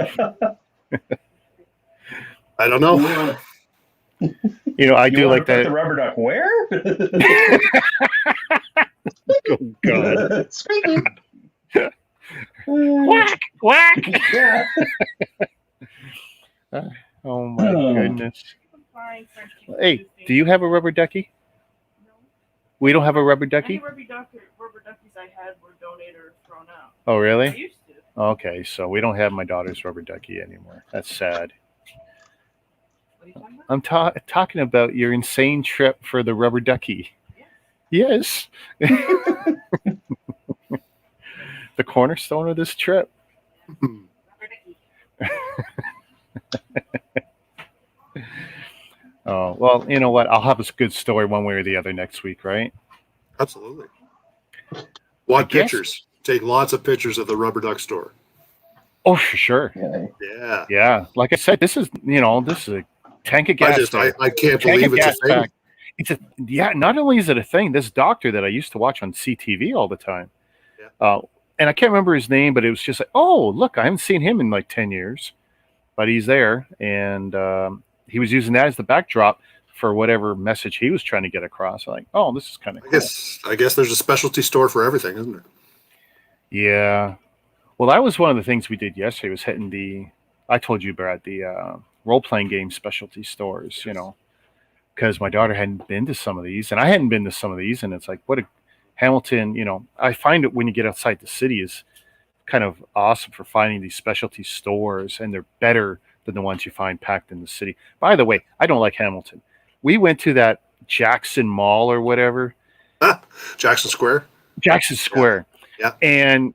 I don't know. I do like that. The rubber duck where? Oh God! Squeaky. Whack! Whack! Yeah. Oh my goodness! Hey, do you have a rubber ducky? No. We don't have a rubber ducky. Any rubber duckies I had were donated or thrown out. Oh, I really? used to. Okay, so we don't have my daughter's rubber ducky anymore. That's sad. What are you talking about? I'm talking about your insane trip for the rubber ducky. Yeah. Yes. The cornerstone of this trip. Rubber ducky. Oh, well, you know what? I'll have a good story one way or the other next week, right? Absolutely. Want pictures? Take lots of pictures of the rubber duck store. Oh, for sure. Yeah. Yeah. Like I said, this is a tank of gas. I can't believe it's a thing. Not only is it a thing, this doctor that I used to watch on CTV all the time. Yeah. And I can't remember his name, but it was just like, oh, look, I haven't seen him in like 10 years. But he's there, and he was using that as the backdrop for whatever message he was trying to get across. I'm like, oh, this is kind of cool. I guess there's a specialty store for everything, isn't there? Yeah. Well, that was one of the things we did yesterday, was hitting I told you, Brad, the role-playing game specialty stores, because my daughter hadn't been to some of these, and I hadn't been to some of these, and it's like, Hamilton, I find it when you get outside the city is kind of awesome for finding these specialty stores, and they're better than the ones you find packed in the city. By the way, I don't like Hamilton. We went to that Jackson Mall or whatever. Jackson Square. Yeah. And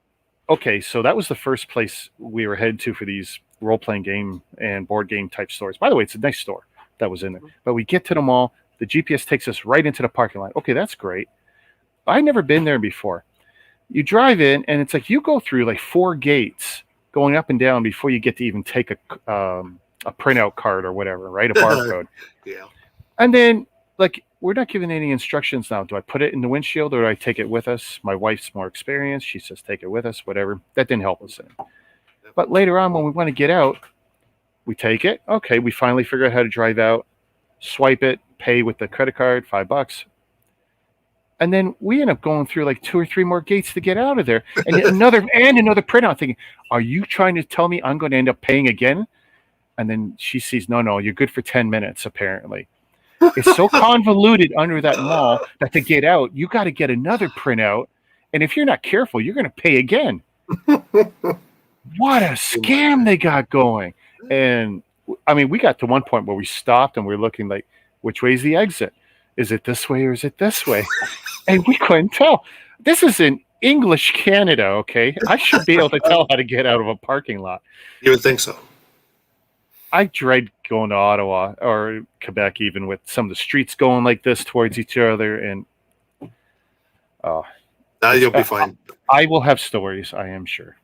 okay, so that was the first place we were headed to for these role-playing game and board game type stores. By the way, it's a nice store that was in there. But we get to the mall, the GPS takes us right into the parking lot. Okay, that's great. I'd never been there before. You drive in, and it's like you go through like 4 gates going up and down before you get to even take a printout card or whatever, right? A barcode. Yeah. And then, like, we're not given any instructions now. Do I put it in the windshield or do I take it with us? My wife's more experienced. She says, take it with us, whatever. That didn't help us. But later on, when we want to get out, we take it. Okay, we finally figure out how to drive out, swipe it, pay with the credit card, $5. And then we end up going through like 2 or 3 more gates to get out of there. And another printout, thinking, are you trying to tell me I'm going to end up paying again? And then she sees, no, you're good for 10 minutes, apparently. It's so convoluted under that mall that to get out, you got to get another printout. And if you're not careful, you're going to pay again. What a scam they got going. And I mean, we got to one point where we stopped and we were looking like, which way is the exit? Is it this way or is it this way? And we couldn't tell. This is in English Canada, okay? I should be able to tell how to get out of a parking lot. You would think so. I dread going to Ottawa or Quebec, even with some of the streets going like this towards each other. And you'll be fine. I will have stories, I am sure.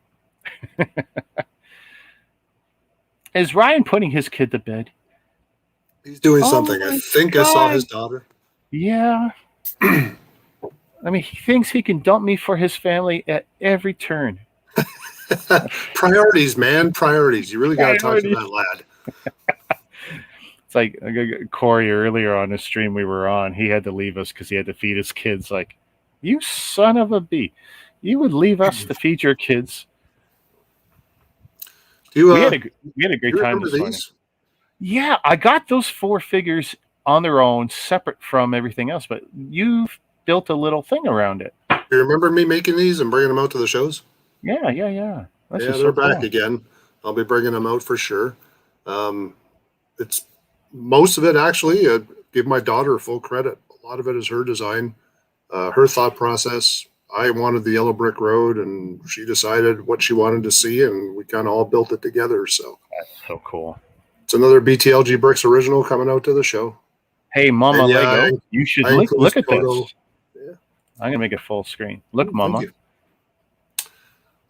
Is Ryan putting his kid to bed? He's doing something. I think I saw his daughter. Yeah. I mean, he thinks he can dump me for his family at every turn. Priorities, man. Priorities. You really got to talk to that lad. It's like Corey earlier on the stream we were on. He had to leave us because he had to feed his kids. Like, you son of a bee. You would leave us to feed your kids. We had a great time this morning. Yeah, I got those 4 figures on their own, separate from everything else, but you've built a little thing around it. You remember me making these and bringing them out to the shows? Yeah. They're back again. I'll be bringing them out for sure. It's most of it, actually. I give my daughter full credit. A lot of it is her design, her thought process. I wanted the yellow brick road, and she decided what she wanted to see, and we kind of all built it together. So that's so cool. It's another BTLG Bricks original coming out to the show. Hey, Mama Lego, you should look at this. Yeah. I'm going to make it full screen. Look, Mama.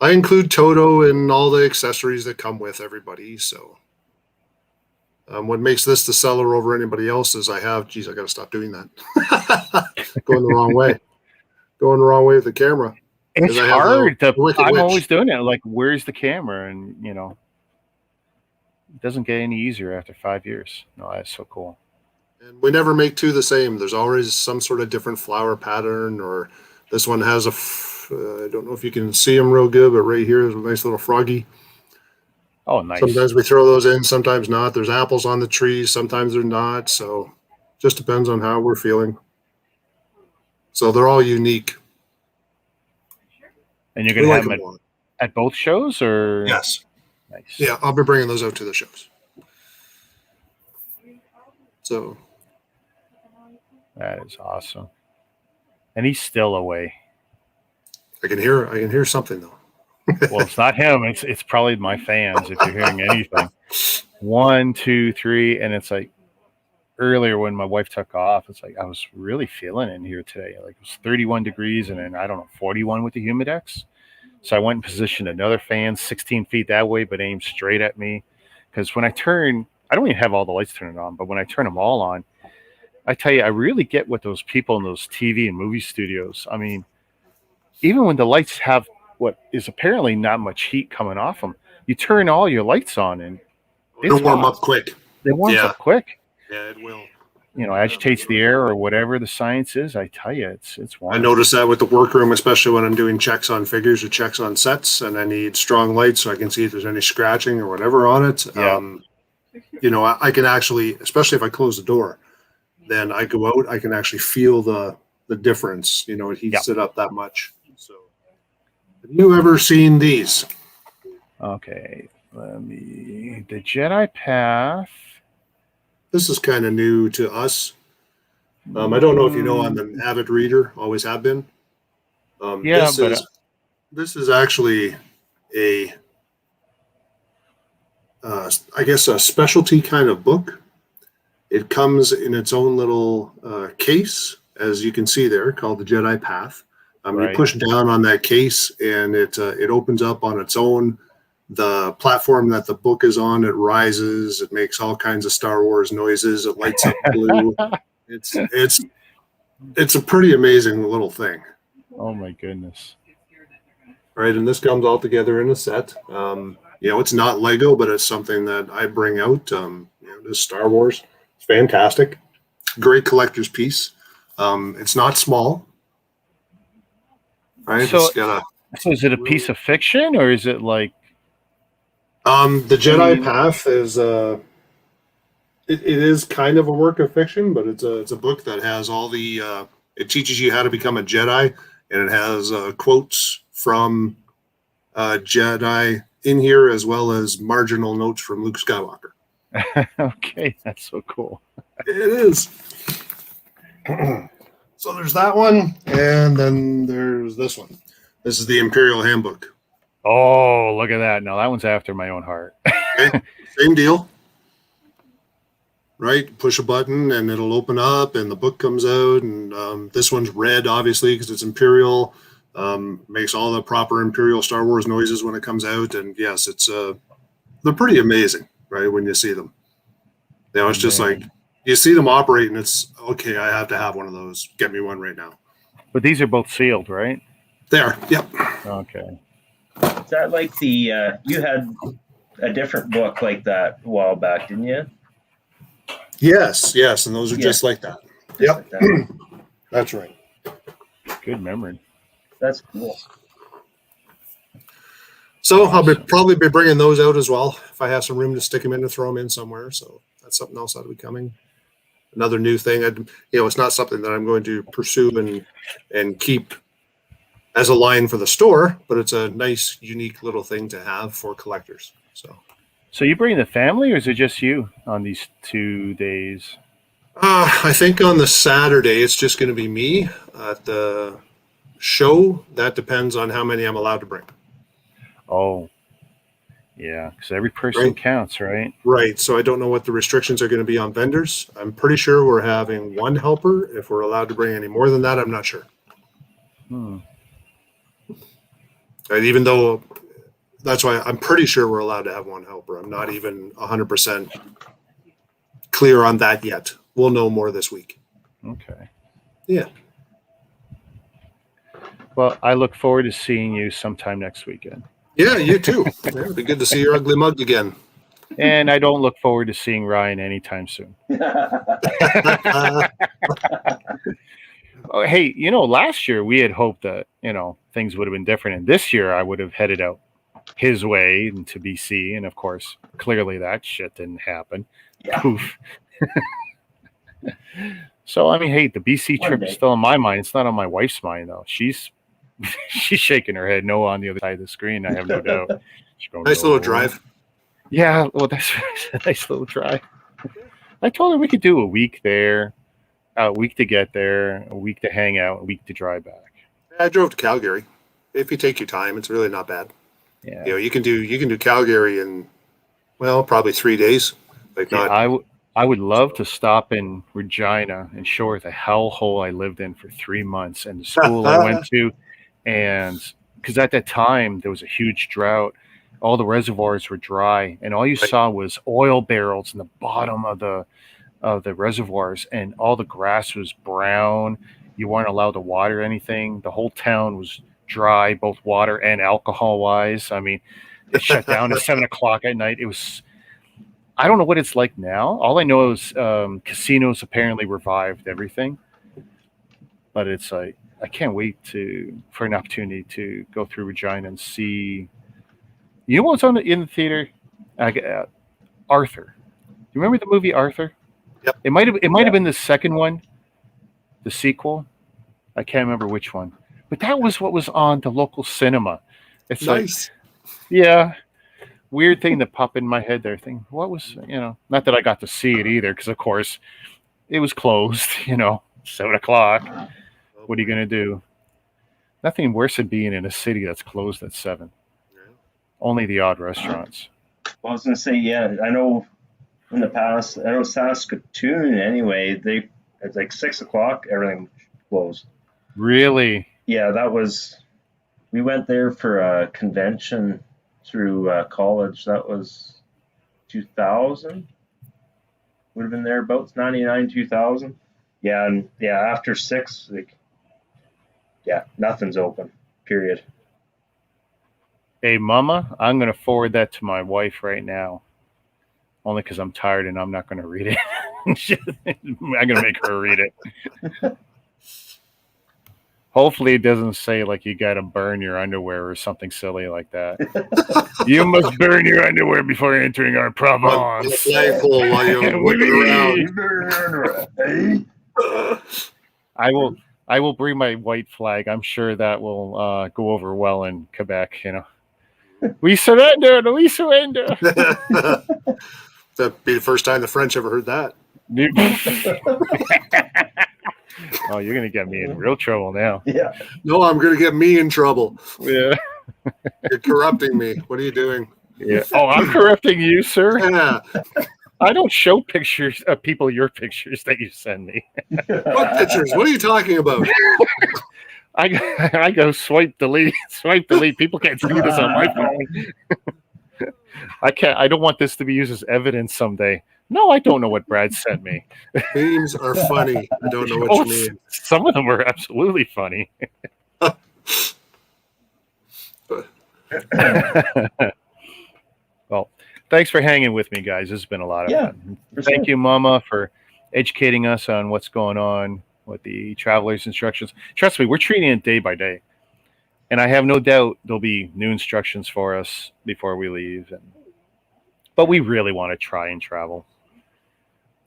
I include Toto and all the accessories that come with everybody. So what makes this the seller over anybody else is I got to stop doing that. Going the wrong way. Going the wrong way with the camera. It's hard. I'm always doing it. Like, where's the camera? And, it doesn't get any easier after 5 years. No, that's so cool. And we never make 2 the same. There's always some sort of different flower pattern, or this one has I don't know if you can see them real good, but right here is a nice little froggy. Oh, nice. Sometimes we throw those in, sometimes not. There's apples on the trees, sometimes they're not. So just depends on how we're feeling. So they're all unique. And you're going to have them at both shows, or? Yes. Nice. Yeah, I'll be bringing those out to the shows. So. That is awesome. And he's still away. I can hear something though. Well, it's not him. It's probably my fans. If you're hearing anything, 1, 2, 3, and it's like earlier when my wife took off. It's like I was really feeling it in here today. Like it was 31 degrees, and then 41 with the Humidex. So I went and positioned another fan 16 feet that way, but aimed straight at me. Because when I turn, I don't even have all the lights turned on, but when I turn them all on, I tell you, I really get what those people in those TV and movie studios. I mean, even when the lights have what is apparently not much heat coming off them, you turn all your lights on and it'll warm up quick. It warms up quick. Yeah, it will. Agitates the air or whatever the science is. I tell you, it's warm. I notice that with the workroom, especially when I'm doing checks on figures or checks on sets, and I need strong lights so I can see if there's any scratching or whatever on it. Yeah. I can actually, especially if I close the door, then I go out, I can actually feel the difference. It heats it up that much. So, have you ever seen these? Okay, the Jedi Path. This is kind of new to us. I don't know if you know, I'm an avid reader, always have been. This is actually a specialty kind of book. It comes in its own little case, as you can see there, called the Jedi Path. You push down on that case, and it opens up on its own. The platform that the book is on, it rises. It makes all kinds of Star Wars noises. It lights up blue. It's a pretty amazing little thing. Oh my goodness! Right, and this comes all together in a set. It's not Lego, but it's something that I bring out. This Star Wars. It's fantastic. Great collector's piece. It's not small. Right. So is it a piece of fiction, or is it like? The Jedi Path is it is kind of a work of fiction, but it's a book that has all the it teaches you how to become a Jedi, and it has quotes from Jedi in here, as well as marginal notes from Luke Skywalker. Okay, that's so cool. It is. So there's that one, and then there's this one. This is the Imperial Handbook. Oh, look at that. No, that one's after my own heart. Okay. Same deal. Right? Push a button and it'll open up and the book comes out. And this one's red, obviously, because it's Imperial. Makes all the proper Imperial Star Wars noises when it comes out. And yes, they're pretty amazing. right? When you see them, it's just like you see them operate, and it's okay. I have to have one of those. Get me one right now. But these are both sealed, right? They are. Yep. Okay. Is that like the you had a different book like that a while back, didn't you? Yes, and those are just like that. Yep. Like that. That's right. Good memory. That's cool. So I'll probably be bringing those out as well if I have some room to stick them in to throw them in somewhere. So that's something else that'll be coming. Another new thing. It's not something that I'm going to pursue and keep as a line for the store, but it's a nice, unique little thing to have for collectors. So you bring the family, or is it just you on these 2 days? I think on the Saturday it's just going to be me at the show. That depends on how many I'm allowed to bring. Oh, yeah, because every person counts, right? Right. So I don't know what the restrictions are going to be on vendors. I'm pretty sure we're having one helper. If we're allowed to bring any more than that, I'm not sure. And even though that's why I'm pretty sure we're allowed to have one helper. I'm not even 100% clear on that yet. We'll know more this week. Okay. Yeah. Well, I look forward to seeing you sometime next weekend. Yeah, you too. It'd be good to see your ugly mug again. And I don't look forward to seeing Ryan anytime soon. Oh, hey, last year we had hoped that, things would have been different. And this year I would have headed out his way into BC. And of course, clearly that shit didn't happen. Yeah. Poof. So, hey, the BC trip is still on my mind. It's not on my wife's mind, though. She's shaking her head no on the other side of the screen. I have no doubt. Nice little drive. Yeah, well, that's a nice little drive. I told her we could do a week there, a week to get there, a week to hang out, a week to drive back. I drove to Calgary. If you take your time, it's really not bad. Yeah, you can do Calgary in probably 3 days. I would love to stop in Regina and show her the hellhole I lived in for 3 months and the school I went to. And because at that time there was a huge drought, all the reservoirs were dry, and all you saw was oil barrels in the bottom of the reservoirs, and all the grass was brown. You weren't allowed to water anything. The whole town was dry, both water and alcohol wise. It shut down at 7:00 at night. It was. I don't know what it's like now. All I know is casinos apparently revived everything, but it's like I can't wait for an opportunity to go through Regina and see. You know what's in the theater? Arthur. Do you remember the movie Arthur? Yep. It might have been the second one, the sequel. I can't remember which one, but that was what was on the local cinema. It's nice. Yeah. Weird thing that popped in my head there. What was, not that I got to see it either, because of course it was closed, 7:00. What are you going to do? Nothing worse than being in a city that's closed at 7. Only the odd restaurants. Well, I was going to say, yeah, I know in the past, Saskatoon anyway, it's like 6:00, everything closed. Really? Yeah, we went there for a convention through college. That was 2000. Would have been there about 99, 2000. Yeah, and after 6, nothing's open. Period. Hey, Mama, I'm going to forward that to my wife right now. Only because I'm tired and I'm not going to read it. I'm going to make her read it. Hopefully it doesn't say like you got to burn your underwear or something silly like that. You must burn your underwear before entering our province. I will bring my white flag. I'm sure that will go over well in Quebec. We surrender. We surrender. That'd be the first time the French ever heard that. Oh, you're going to get me in real trouble now. Yeah. No, I'm going to get me in trouble. Yeah. You're corrupting me. What are you doing? Yeah. Oh, I'm corrupting you, sir. Yeah. I don't show pictures of people your pictures that you send me. What pictures? What are you talking about? I go swipe delete. People can't see this on my phone. I don't want this to be used as evidence someday. No, I don't know what Brad sent me. Memes are funny. I don't know what you mean. Some of them were absolutely funny. Well, thanks for hanging with me, guys. This has been a lot of fun. Thank you, Mama, for educating us on what's going on with the traveler's instructions. Trust me, we're treating it day by day. And I have no doubt there'll be new instructions for us before we leave. But we really want to try and travel.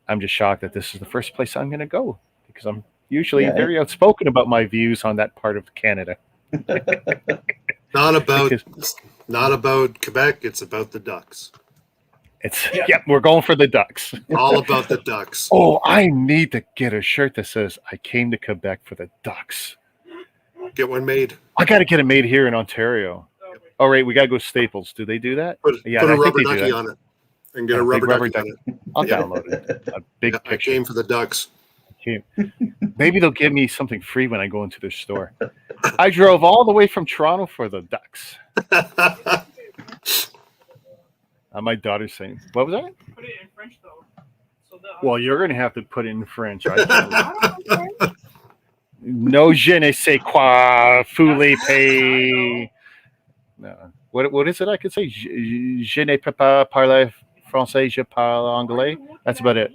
I'm just shocked that this is the first place I'm going to go because I'm usually very outspoken about my views on that part of Canada. Not about Quebec. It's about the Ducks. We're going for the Ducks. All about the Ducks. Oh, I need to get a shirt that says I came to Quebec for the Ducks. Get one made. I got to get it made here in Ontario. All right, we got to go Staples. Do they do that? Put a rubber ducky on it and get a rubber ducky on it. I'll download it. A big picture. I came for the Ducks. Maybe they'll give me something free when I go into their store. I drove all the way from Toronto for the Ducks. My daughter's saying, what was that? Put it in French, though. Well, you're going to have to put it in French. No je ne sais quoi, foule pay. No. What is it I could say? Je ne peux pas parler français, je parle anglais. That's about it.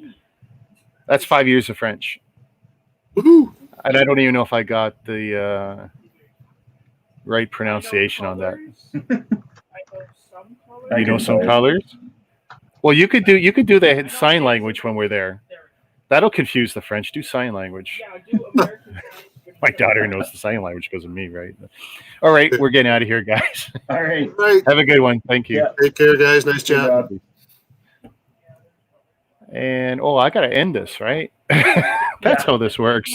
That's 5 years of French. Woohoo! And I don't even know if I got the right pronunciation on that. You know some colors? Well, you could do the sign language when we're there. That'll confuse the French. Do sign language. Yeah, do American. My daughter knows the sign language because of me, right? All right, we're getting out of here, guys. All right. Have a good one. Thank you. Yeah. Take care, guys. Nice chat. And I got to end this, right? That's how this works.